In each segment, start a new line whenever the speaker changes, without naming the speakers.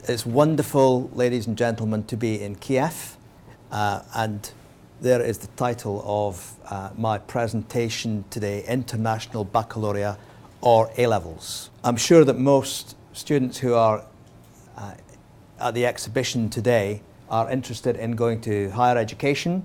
It's wonderful, ladies and gentlemen, to be in Kiev, and there is the title of my presentation today, International Baccalaureate or A-Levels. I'm sure that most students who are at the exhibition today are interested in going to higher education,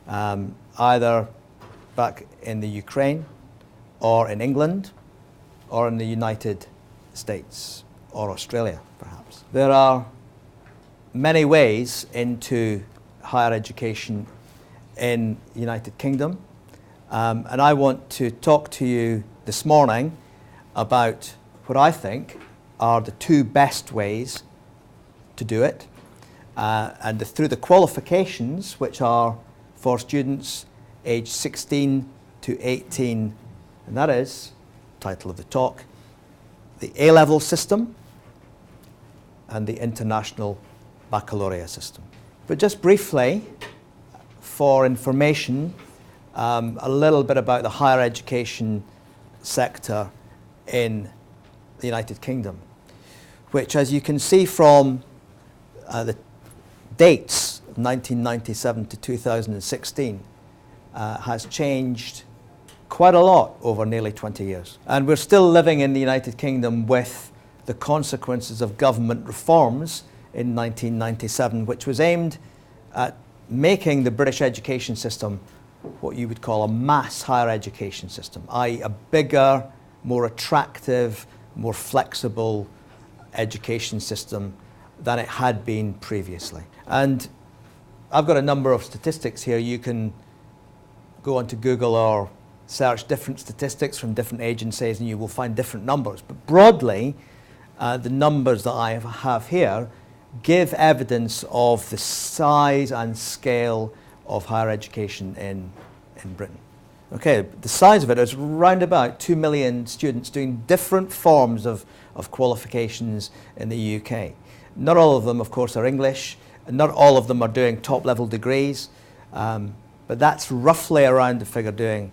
either back in the Ukraine or in England or in the United States or Australia, perhaps. There are many ways into higher education in the United Kingdom, and I want to talk to you this morning about what I think are the two best ways to do it, and through the qualifications, which are for students aged 16 to 18, and that is, title of the talk, the A-level system and the International Baccalaureate system. But just briefly, for information, a little bit about the higher education sector in the United Kingdom, which, as you can see from the dates of 1997 to 2016, has changed quite a lot over nearly 20 years. And we're still living in the United Kingdom with the consequences of government reforms in 1997, which was aimed at making the British education system what you would call a mass higher education system, i.e. a bigger, more attractive, more flexible education system than it had been previously. And I've got a number of statistics here. You can go onto Google or search different statistics from different agencies and you will find different numbers. But broadly, the numbers that I have here give evidence of the size and scale of higher education in Britain. Okay, the size of it is around about 2 million students doing different forms of qualifications in the UK. Not all of them, of course, are English, and not all of them are doing top-level degrees, but that's roughly around the figure doing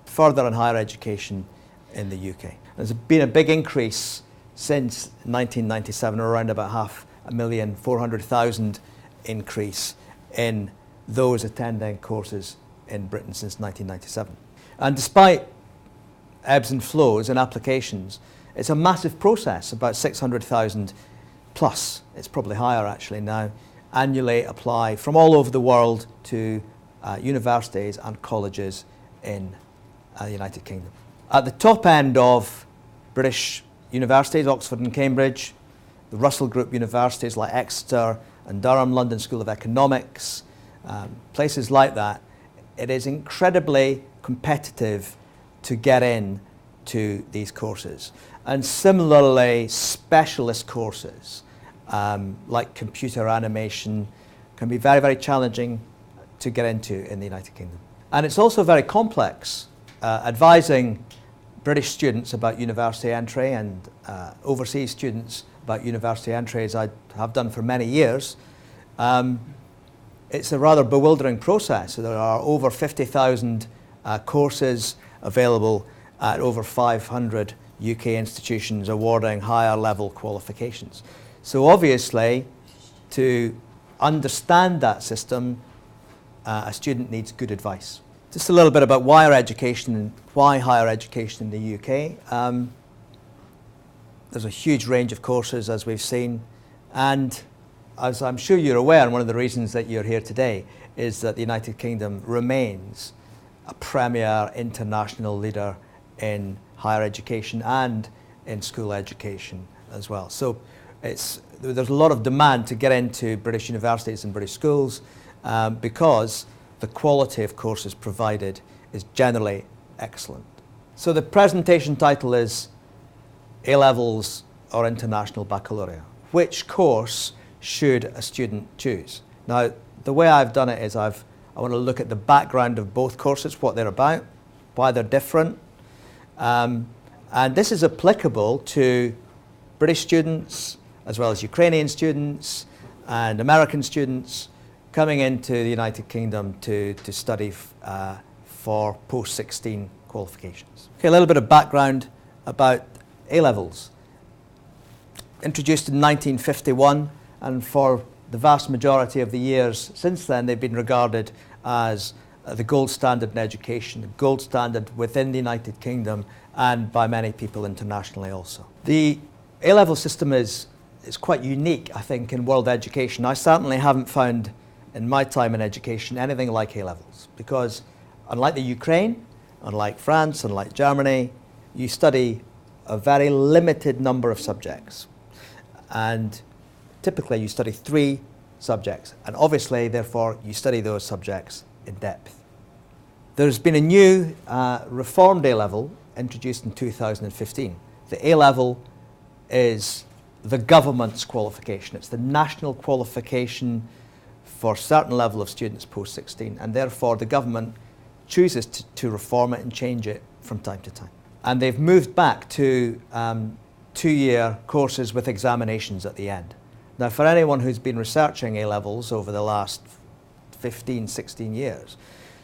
further and higher education in the UK. There's been a big increase since 1997, around about 5,400,000 increase in those attending courses in Britain since 1997. And despite ebbs and flows in applications, it's a massive process, about 600,000 plus, it's probably higher actually now, annually apply from all over the world to universities and colleges in the United Kingdom. At the top end of British universities, Oxford and Cambridge, the Russell Group universities like Exeter and Durham, London School of Economics, places like that, it is incredibly competitive to get in to these courses. And similarly, specialist courses like computer animation can be very, very challenging to get into in the United Kingdom. And it's also very complex. Advising British students about university entry and overseas students about university entry, as I have done for many years, it's a rather bewildering process. So there are over 50,000 courses available at over 500 UK institutions awarding higher level qualifications. So obviously, to understand that system, a student needs good advice. Just a little bit about higher education and why higher education in the UK. There's a huge range of courses, as we've seen, and as I'm sure you're aware, and one of the reasons that you're here today is that the United Kingdom remains a premier international leader in higher education and in school education as well. So there's a lot of demand to get into British universities and British schools because the quality of courses provided is generally excellent. So the presentation title is A-Levels or International Baccalaureate. Which course should a student choose? Now, the way I've done it is I want to look at the background of both courses, what they're about, why they're different. And this is applicable to British students as well as Ukrainian students and American students coming into the United Kingdom to study for post-16 qualifications. Okay, a little bit of background about A-levels. introduced in 1951, and for the vast majority of the years since then, they've been regarded as the gold standard in education, the gold standard within the United Kingdom, and by many people internationally also. The A-level system is quite unique, I think, in world education. I certainly haven't found in my time in education anything like A-levels, because unlike the Ukraine, unlike France, unlike Germany, you study a very limited number of subjects. And typically you study 3 subjects, and obviously, therefore, you study those subjects in depth. There's been a new reformed A-level introduced in 2015. The A-level is the government's qualification. It's the national qualification for a certain level of students post-16, and therefore the government chooses to reform it and change it from time to time. And they've moved back to 2-year courses with examinations at the end. Now, for anyone who's been researching A-levels over the last 15, 16 years,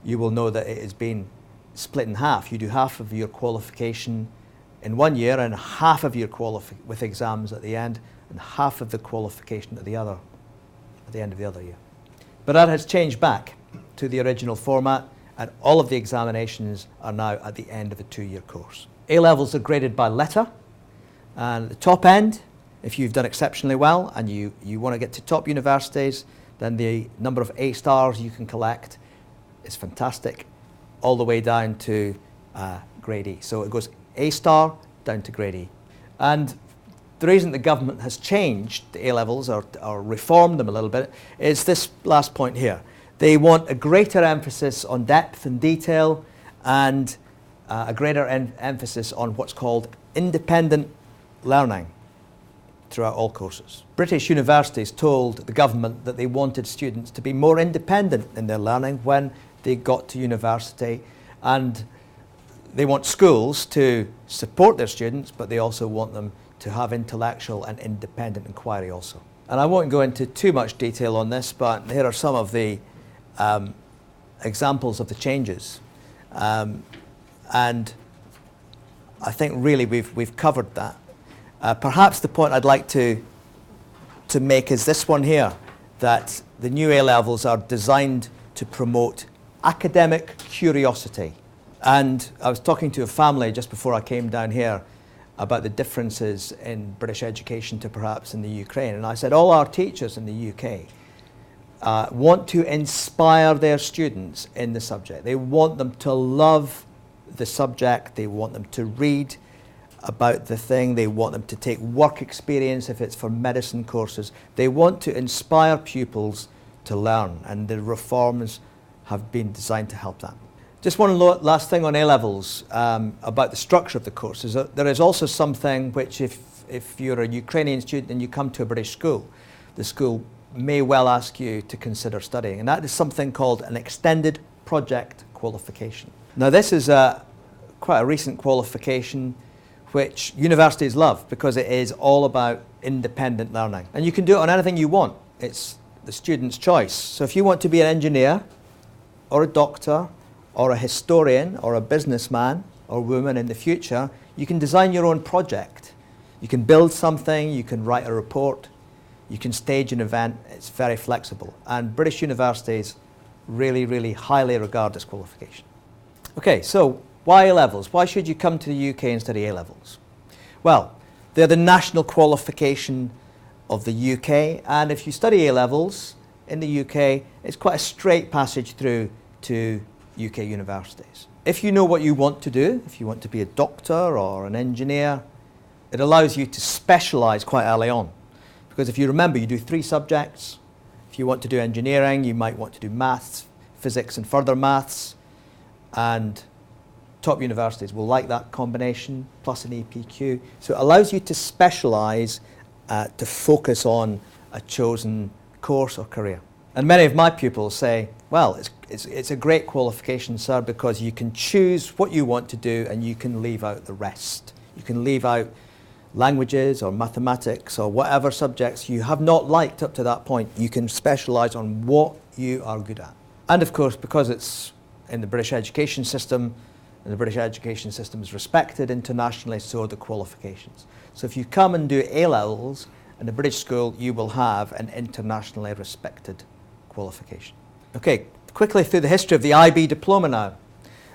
you will know that it has been split in half. You do half of your qualification in 1 year and half of your with exams at the end, and half of the qualification at the end of the other year. But that has changed back to the original format, and all of the examinations are now at the end of a 2-year course. A-levels are graded by letter, and at the top end, if you've done exceptionally well and you want to get to top universities, then the number of A stars you can collect is fantastic, all the way down to grade E. So it goes A star down to grade E. And the reason the government has changed the A-levels or reformed them a little bit is this last point here. They want a greater emphasis on depth and detail, and a greater emphasis on what's called independent learning throughout all courses. British universities told the government that they wanted students to be more independent in their learning when they got to university, and they want schools to support their students, but they also want them to have intellectual and independent inquiry also. And I won't go into too much detail on this, but here are some of the examples of the changes. And I think really we've covered that. Perhaps the point I'd like to make is this one here, that the new A-levels are designed to promote academic curiosity. And I was talking to a family just before I came down here about the differences in British education to perhaps in the Ukraine. And I said all our teachers in the UK want to inspire their students in the subject. They want them to love the subject. They want them to read about the thing. They want them to take work experience if it's for medicine courses. They want to inspire pupils to learn, and the reforms have been designed to help that. Just one last thing on A-levels about the structure of the courses. There is also something which if you're a Ukrainian student and you come to a British school, the school may well ask you to consider studying, and that is something called an extended project qualification. Now this is quite a recent qualification which universities love because it is all about independent learning. And you can do it on anything you want. It's the student's choice. So if you want to be an engineer or a doctor or a historian or a businessman or woman in the future, you can design your own project. You can build something, you can write a report, you can stage an event. It's very flexible. And British universities really, really highly regard this qualification. Okay, so why A-levels? Why should you come to the UK and study A-levels? Well, they're the national qualification of the UK, and if you study A-levels in the UK, it's quite a straight passage through to UK universities. If you know what you want to do, if you want to be a doctor or an engineer, it allows you to specialise quite early on. Because if you remember, you do 3 subjects. If you want to do engineering, you might want to do maths, physics and further maths, and top universities will like that combination, plus an EPQ. So it allows you to specialise, to focus on a chosen course or career. And many of my pupils say, well, it's a great qualification, sir, because you can choose what you want to do and you can leave out the rest. You can leave out languages or mathematics or whatever subjects you have not liked up to that point. You can specialise on what you are good at. And of course, because it's in the British education system, And the British education system is respected internationally, so are the qualifications. So if you come and do A-levels in a British school, you will have an internationally respected qualification. Okay, quickly through the history of the IB diploma now.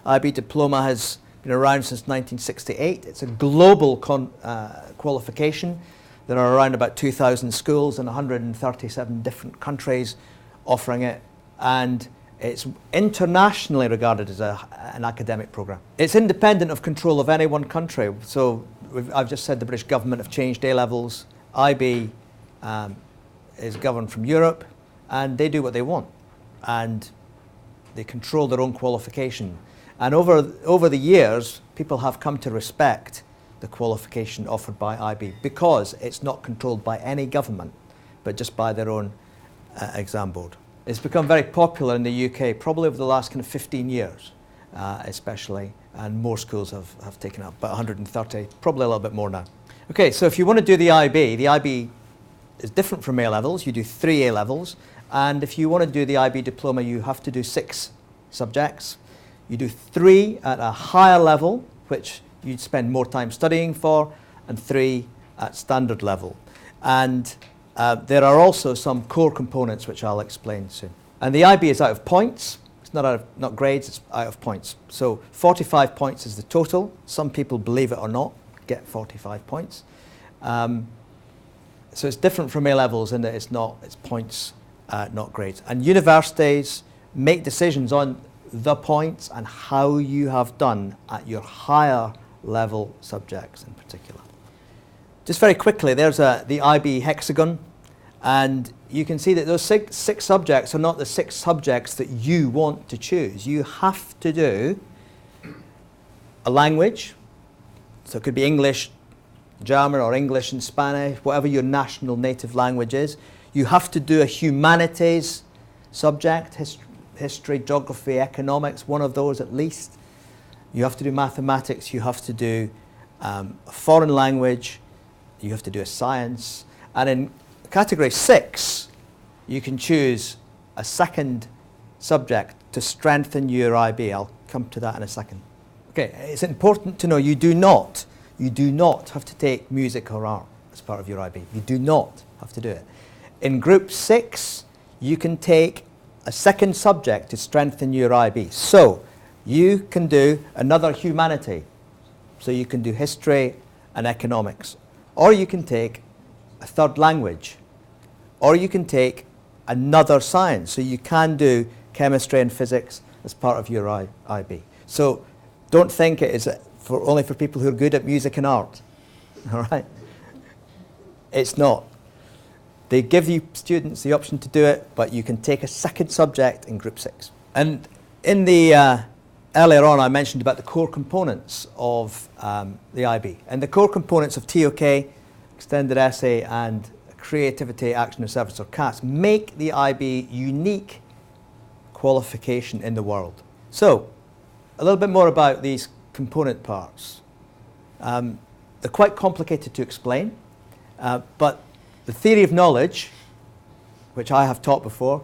IB diploma has been around since 1968. It's a global qualification. There are around about 2,000 schools in 137 different countries offering it, and it's internationally regarded as an academic programme. It's independent of control of any one country. So I've just said the British government have changed A-levels. IB is governed from Europe, and they do what they want, and they control their own qualification. And over the years, people have come to respect the qualification offered by IB because it's not controlled by any government, but just by their own exam board. It's become very popular in the UK, probably over the last kind of 15 years, especially, and more schools have taken up, about 130, probably a little bit more now. Okay, so if you want to do the IB is different from A-levels. You do 3 A-levels, and if you want to do the IB diploma, you have to do 6 subjects. You do 3 at a higher level, which you'd spend more time studying for, and 3 at standard level. And there are also some core components which I'll explain soon. And the IB is out of points. It's not grades, it's out of points. So 45 points is the total. Some people, believe it or not, get 45 points. So it's different from A-levels in that it's points, not grades. And universities make decisions on the points and how you have done at your higher level subjects in particular. Just very quickly, there's the IB hexagon, and you can see that those six subjects are not the 6 subjects that you want to choose. You have to do a language, so it could be English, German, or English and Spanish, whatever your national native language is. You have to do a humanities subject, history, geography, economics, one of those at least. You have to do mathematics, you have to do a foreign language, you have to do a science, and in category 6, you can choose a second subject to strengthen your IB. I'll come to that in a second. Okay, it's important to know you do not have to take music or art as part of your IB. You do not have to do it. In group 6, you can take a second subject to strengthen your IB. So you can do another humanity. So you can do history and economics. Or you can take a third language. Or you can take another science. So you can do chemistry and physics as part of your IB. So don't think it is only for people who are good at music and art. All right? It's not. They give you students the option to do it, but you can take a second subject in group 6. And in the earlier on, I mentioned about the core components of the IB. And the core components of TOK, extended essay, and creativity, action and service, or CAS, make the IB unique qualification in the world. So, a little bit more about these component parts. They're quite complicated to explain, but the theory of knowledge, which I have taught before,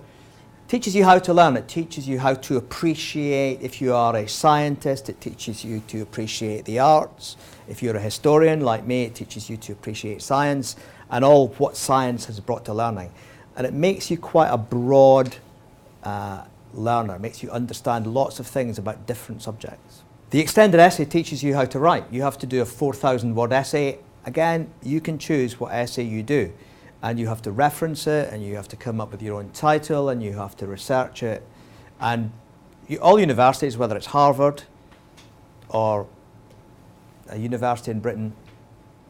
teaches you how to learn. It teaches you how to appreciate, if you are a scientist, it teaches you to appreciate the arts. If you're a historian like me, it teaches you to appreciate science and all what science has brought to learning. And it makes you quite a broad learner. It makes you understand lots of things about different subjects. The extended essay teaches you how to write. You have to do a 4,000-word essay. Again, you can choose what essay you do. And you have to reference it, and you have to come up with your own title, and you have to research it. And all universities, whether it's Harvard or a university in Britain,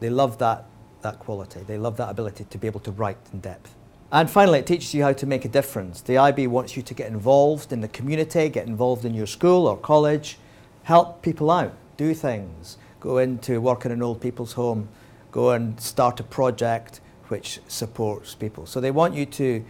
they love that quality. They love that ability to be able to write in depth. And finally, it teaches you how to make a difference. The IB wants you to get involved in the community, get involved in your school or college, help people out, do things, go into work in an old people's home, go and start a project which supports people. So they want you to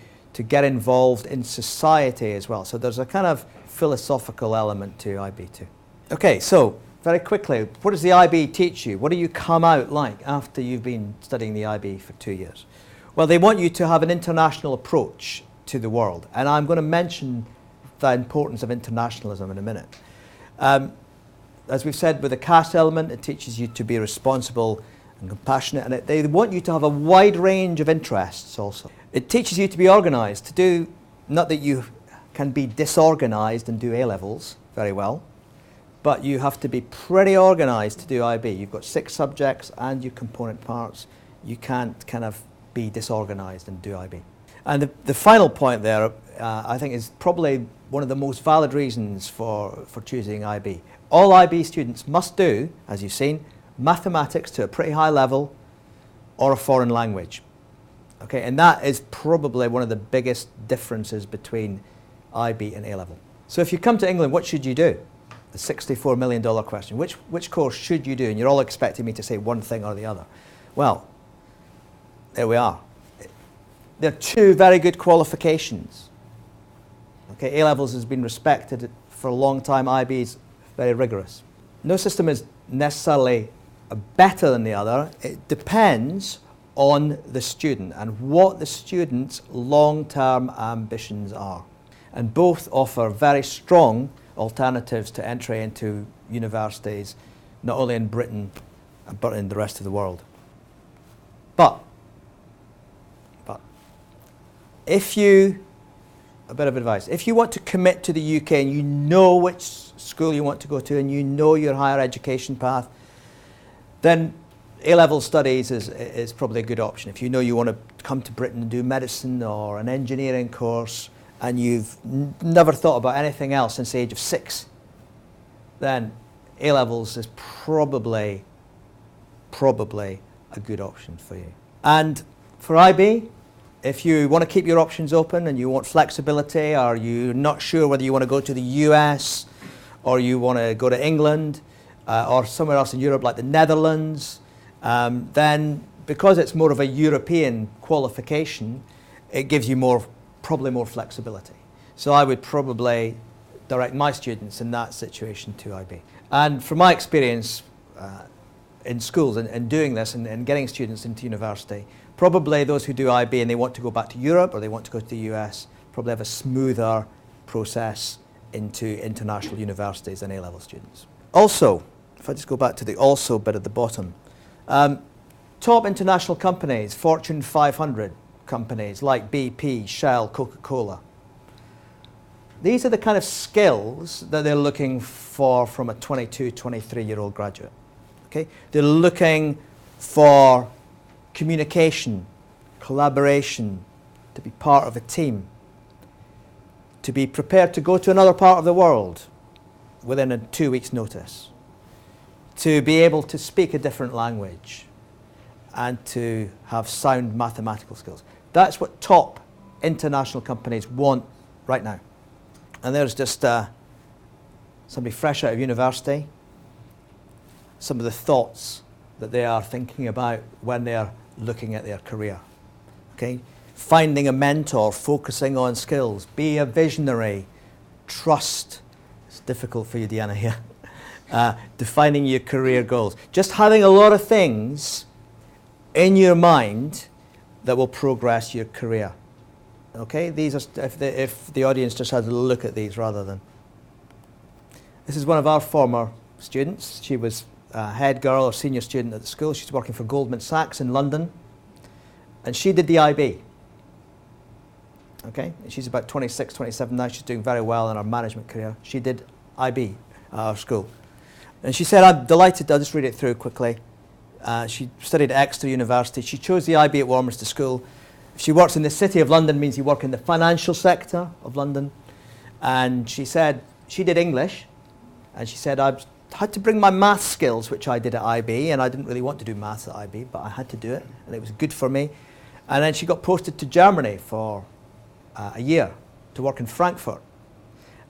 get involved in society as well. So there's a kind of philosophical element to IB too. Okay, so very quickly, what does the IB teach you? What do you come out like after you've been studying the IB for 2 years? Well, they want you to have an international approach to the world. And I'm going to mention the importance of internationalism in a minute. as we've said, with the caste element, it teaches you to be responsible and compassionate, and they want you to have a wide range of interests also. It teaches you to be organised, to do, not that you can be disorganised and do A-levels very well, but you have to be pretty organised to do IB. You've got 6 subjects and your component parts. You can't kind of be disorganised and do IB. And the final point there, I think, is probably one of the most valid reasons for choosing IB. All IB students must do, as you've seen, mathematics to a pretty high level or a foreign language. Okay, and that is probably one of the biggest differences between IB and A-level. So if you come to England, what should you do? The $64 million question. Which course should you do? And you're all expecting me to say one thing or the other. Well, there we are. There are 2 very good qualifications. Okay, A-levels has been respected for a long time. IB is very rigorous. No system is necessarily better than the other. It depends on the student and what the student's long-term ambitions are. And both offer very strong alternatives to entry into universities, not only in Britain, but in the rest of the world. But if you, a bit of advice, if you want to commit to the UK and you know which school you want to go to and you know your higher education path, then A-level studies is probably a good option. If you know you want to come to Britain and do medicine or an engineering course and you've never thought about anything else since the age of 6, then A-levels is probably a good option for you. And for IB, if you want to keep your options open and you want flexibility, or you're not sure whether you want to go to the US or you want to go to England or somewhere else in Europe like the Netherlands, then because it's more of a European qualification, it gives you probably more flexibility. So I would probably direct my students in that situation to IB. And from my experience in schools and doing this and getting students into university, probably those who do IB and they want to go back to Europe or they want to go to the US probably have a smoother process into international universities than A-level students. Also, if I just go back to the also bit at the bottom, top international companies, Fortune 500 companies like BP, Shell, Coca-Cola. These are the kind of skills that they're looking for from a 22, 23-year-old graduate. Okay? They're looking for communication, collaboration, to be part of a team, to be prepared to go to another part of the world within a 2 weeks' notice, to be able to speak a different language, and to have sound mathematical skills. That's what top international companies want right now. And there's just somebody fresh out of university, some of the thoughts that they are thinking about when they're looking at their career. Okay? Finding a mentor, focusing on skills, be a visionary, trust. It's difficult for you, Deanna, here. Defining your career goals. Just having a lot of things in your mind that will progress your career. Okay? These are, if the audience just had a look at these rather than. This is one of our former students. She was head girl or senior student at the school. She's working for Goldman Sachs in London. And she did the IB. Okay? She's about 26, 27 now. She's doing very well in her management career. She did IB at our school. And she said, I'm delighted, I'll just read it through quickly. She studied at Exeter University. She chose the IB at Warminster School. She works in the City of London, means you work in the financial sector of London. And she said, she did English. And she said, I had to bring my math skills, which I did at IB, and I didn't really want to do maths at IB, but I had to do it, and it was good for me. And then she got posted to Germany for a year to work in Frankfurt.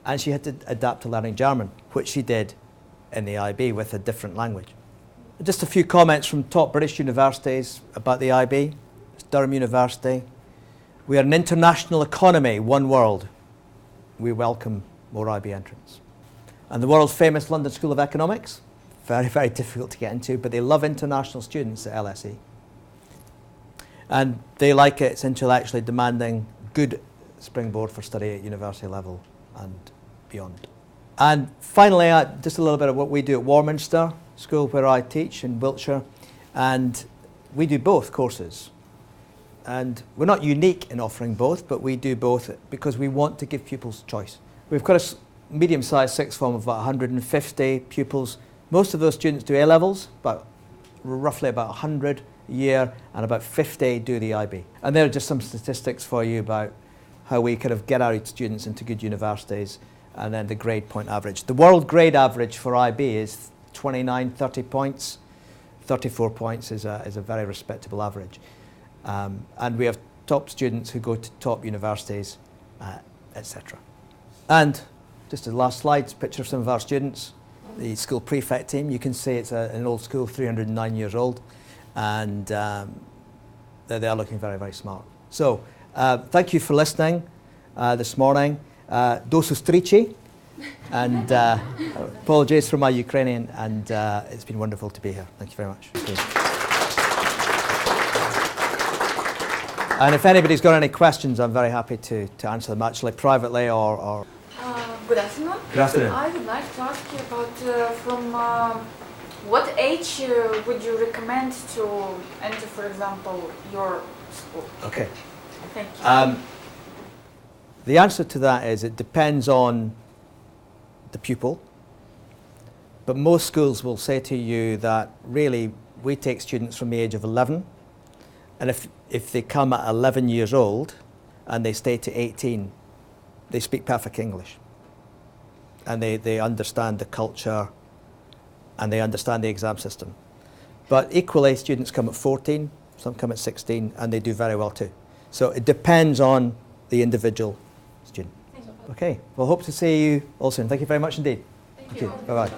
And she had to adapt to learning German, which she did in the IB with a different language. Just a few comments from top British universities about the IB. It's Durham University. We are an international economy, one world. We welcome more IB entrants. And the world famous London School of Economics, very, very difficult to get into, but they love international students at LSE. And they like it, it's intellectually demanding, good springboard for study at university level and beyond. And finally, just a little bit of what we do at Warminster School, where I teach in Wiltshire. And we do both courses. And we're not unique in offering both, but we do both because we want to give pupils choice. We've got a medium-sized sixth form of about 150 pupils. Most of those students do A-levels, roughly about 100 a year, and about 50 do the IB. And there are just some statistics for you about how we kind of get our students into good universities, and then the grade point average. The world grade average for IB is 29, 30 points. 34 points is a very respectable average. And we have top students who go to top universities, etc. And just the last slide, a picture of some of our students. The school prefect team, you can see it's an old school, 309 years old, and they are looking very, very smart. So thank you for listening this morning. Do sustrici, and apologies for my Ukrainian, and it's been wonderful to be here. Thank you very much. And if anybody's got any questions, I'm very happy to answer them, actually privately or
Good afternoon.
Good afternoon.
I would like to ask you about from what age would you recommend to enter, for example, your school?
Okay.
Thank you.
The answer to that is it depends on the pupil, but most schools will say to you that really we take students from the age of 11, and if they come at 11 years old and they stay to 18, they speak perfect English. And they understand the culture and they understand the exam system. But equally, students come at 14, some come at 16, and they do very well too. So it depends on the individual student. Okay, well, hope to see you all soon. Thank you very much indeed.
Thank you.
Bye-bye.